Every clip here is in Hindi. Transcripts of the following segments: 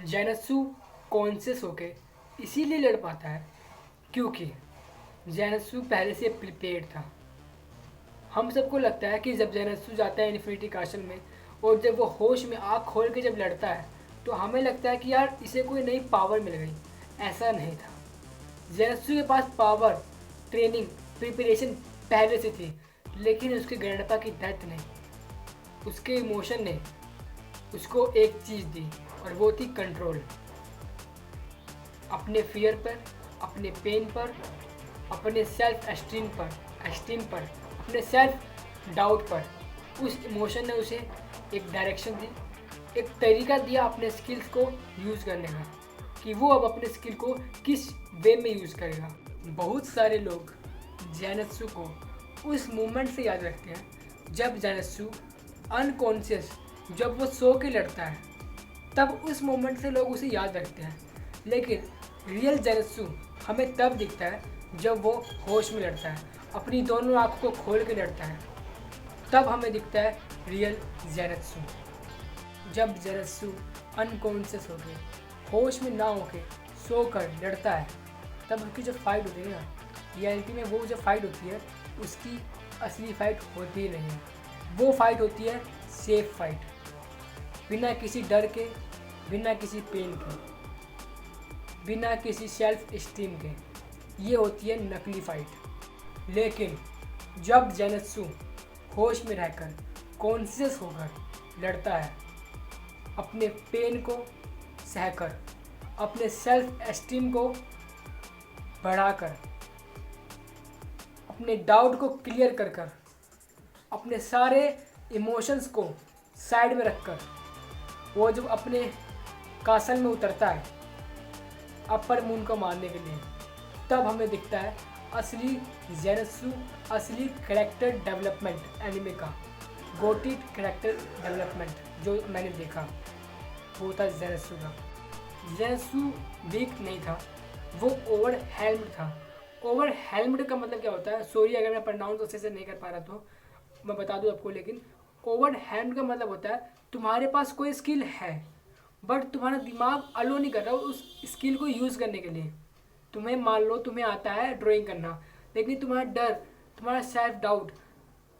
जैनत्सु कॉन्शियस होके इसीलिए लड़ पाता है क्योंकि जैनत्सु पहले से प्रिपेयर्ड था। हम सबको लगता है कि जब जैनत्सु जाता है इन्फिनिटी कासल में और जब वो होश में आँख खोल के जब लड़ता है तो हमें लगता है कि यार इसे कोई नई पावर मिल गई। ऐसा नहीं था। जैनत्सु के पास पावर, ट्रेनिंग, प्रिपरेशन पहले से थी, लेकिन उसके ग्रैंडपा की डेथ ने, उसके इमोशन ने उसको एक चीज़ दी और वो थी कंट्रोल। अपने फियर पर, अपने पेन पर, अपने सेल्फ एस्टीम पर, अपने सेल्फ डाउट पर उस इमोशन ने उसे एक डायरेक्शन दी, एक तरीका दिया अपने स्किल्स को यूज़ करने का कि वो अब अपने स्किल को किस वे में यूज़ करेगा। बहुत सारे लोग जैनत्सु को उस मोमेंट से याद रखते हैं जब जैनत्सु अनकॉन्शियस, जब वो सो के लड़ता है, तब उस मोमेंट से लोग उसे याद रखते हैं। लेकिन रियल जैनत्सु हमें तब दिखता है जब वो होश में लड़ता है, अपनी दोनों आँखों को खोल के लड़ता है, तब हमें दिखता है रियल जैनत्सु। जब जैनत्सु अनकॉन्शियस होके, होश में ना होके सोकर लड़ता है, तब उसकी जो फाइट होती है ना, रियलिटी में वो जो फाइट होती है उसकी असली फाइट होती ही नहीं है। वो फाइट होती है सेफ फाइट, बिना किसी डर के, बिना किसी पेन के, बिना किसी सेल्फ एस्टीम के। ये होती है नकली फाइट। लेकिन जब जैनत्सु होश में रहकर, कॉन्शियस होकर लड़ता है, अपने पेन को सहकर, अपने सेल्फ एस्टीम को बढ़ाकर, अपने डाउट को क्लियर कर कर, अपने सारे इमोशंस को साइड में रखकर, वो जब अपने कासल में उतरता है अपर मून को मारने के लिए, तब हमें दिखता है असली जैनत्सु, असली कैरेक्टर डेवलपमेंट एनिमे का, गोटी कैरेक्टर डेवलपमेंट जो मैंने देखा वो था जैनत्सु का। जैनत्सु वीक नहीं था, वो ओवरहेल्म्ड था। ओवरहेल्म्ड का मतलब क्या होता है, सॉरी अगर मैं प्रोनाउंस अच्छे से नहीं कर पा रहा तो मैं बता दूं आपको। लेकिन ओवरहेल्म्ड का मतलब होता है तुम्हारे पास कोई स्किल है बट तुम्हारा दिमाग अलो नहीं कर रहा उस स्किल को यूज़ करने के लिए। तुम्हें मान लो तुम्हें आता है ड्राइंग करना, लेकिन तुम्हारा डर, तुम्हारा सेल्फ डाउट,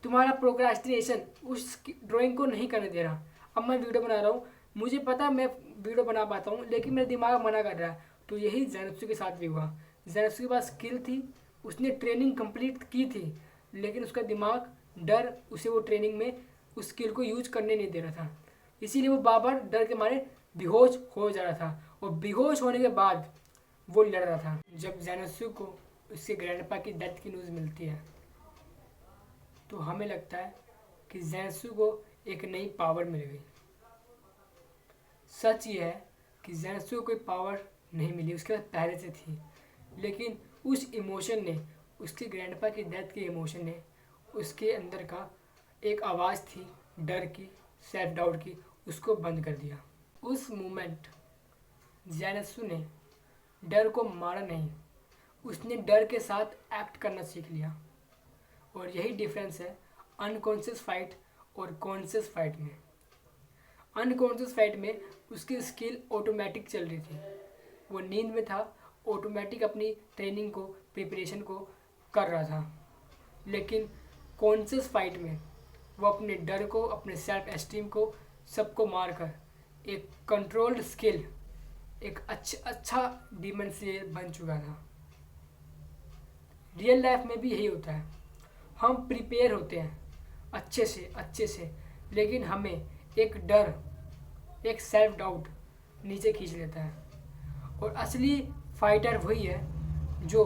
तुम्हारा प्रोक्रास्टिनेशन उस ड्राइंग को नहीं करने दे रहा। अब मैं वीडियो बना रहा हूँ, मुझे पता है मैं वीडियो बना पाता हूँ, लेकिन मेरा दिमाग मना कर रहा है। तो यही जैनत्सु के साथ भी हुआ। जैनत्सु के पास स्किल थी, उसने ट्रेनिंग कंप्लीट की थी, लेकिन उसका दिमाग, डर उसे वो ट्रेनिंग में उस स्किल को यूज करने नहीं दे रहा था। इसीलिए वो बार बार डर के मारे बेहोश हो जा रहा था और बेहोश होने के बाद वो लड़ रहा था। जब जैनत्सु को उसके ग्रैंडपा की डेथ की न्यूज़ मिलती है तो हमें लगता है कि जैनत्सु को एक नई पावर मिल गई। सच ये है कि जैनत्सु को कोई पावर नहीं मिली, उसके पास पहले से थी, लेकिन उस इमोशन ने, उसके ग्रैंडपा की डेथ के इमोशन ने उसके अंदर का एक आवाज़ थी डर की, सेल्फ डाउट की, उसको बंद कर दिया। उस मोमेंट जैनत्सु ने डर को मारा नहीं, उसने डर के साथ एक्ट करना सीख लिया। और यही डिफरेंस है अनकॉन्शियस फाइट और कॉन्शियस फाइट में। अनकॉन्शियस फाइट में उसकी स्किल ऑटोमेटिक चल रही थी, वो नींद में था, ऑटोमेटिक अपनी ट्रेनिंग को, प्रिपरेशन को कर रहा था। लेकिन कॉन्शियस फाइट में वो अपने डर को, अपने सेल्फ एस्टीम को, सबको मार कर एक कंट्रोल्ड स्किल, एक अच्छा डीमन स्लेयर बन चुका था। रियल लाइफ में भी यही होता है। हम प्रिपेयर होते हैं अच्छे से, लेकिन हमें एक डर, एक सेल्फ डाउट नीचे खींच लेता है। और असली फाइटर वही है जो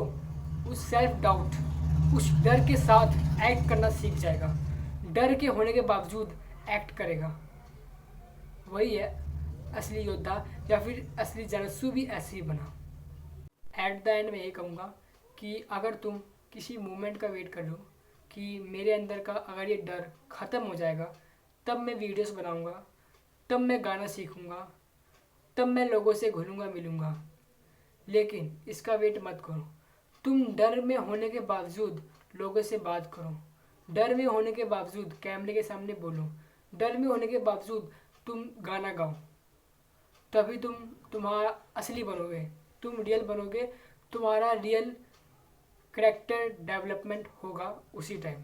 उस सेल्फ डाउट, उस डर के साथ एक्ट करना सीख जाएगा, डर के होने के बावजूद एक्ट करेगा। वही है असली योद्धा, या फिर असली जैनत्सु भी ऐसे ही बना। एट द एंड मैं ये कहूँगा कि अगर तुम किसी मूवमेंट का वेट कर रहे हो कि मेरे अंदर का अगर ये डर ख़त्म हो जाएगा तब मैं वीडियोस बनाऊँगा, तब मैं गाना सीखूँगा, तब मैं लोगों से घुलूँगा मिलूँगा, लेकिन इसका वेट मत करो। तुम डर में होने के बावजूद लोगों से बात करो, डर में होने के बावजूद कैमरे के सामने बोलो, डर में होने के बावजूद तुम गाना गाओ, तभी तुम तुम्हारा असली बनोगे, तुम रियल बनोगे, तुम्हारा रियल करेक्टर डेवलपमेंट होगा उसी टाइम।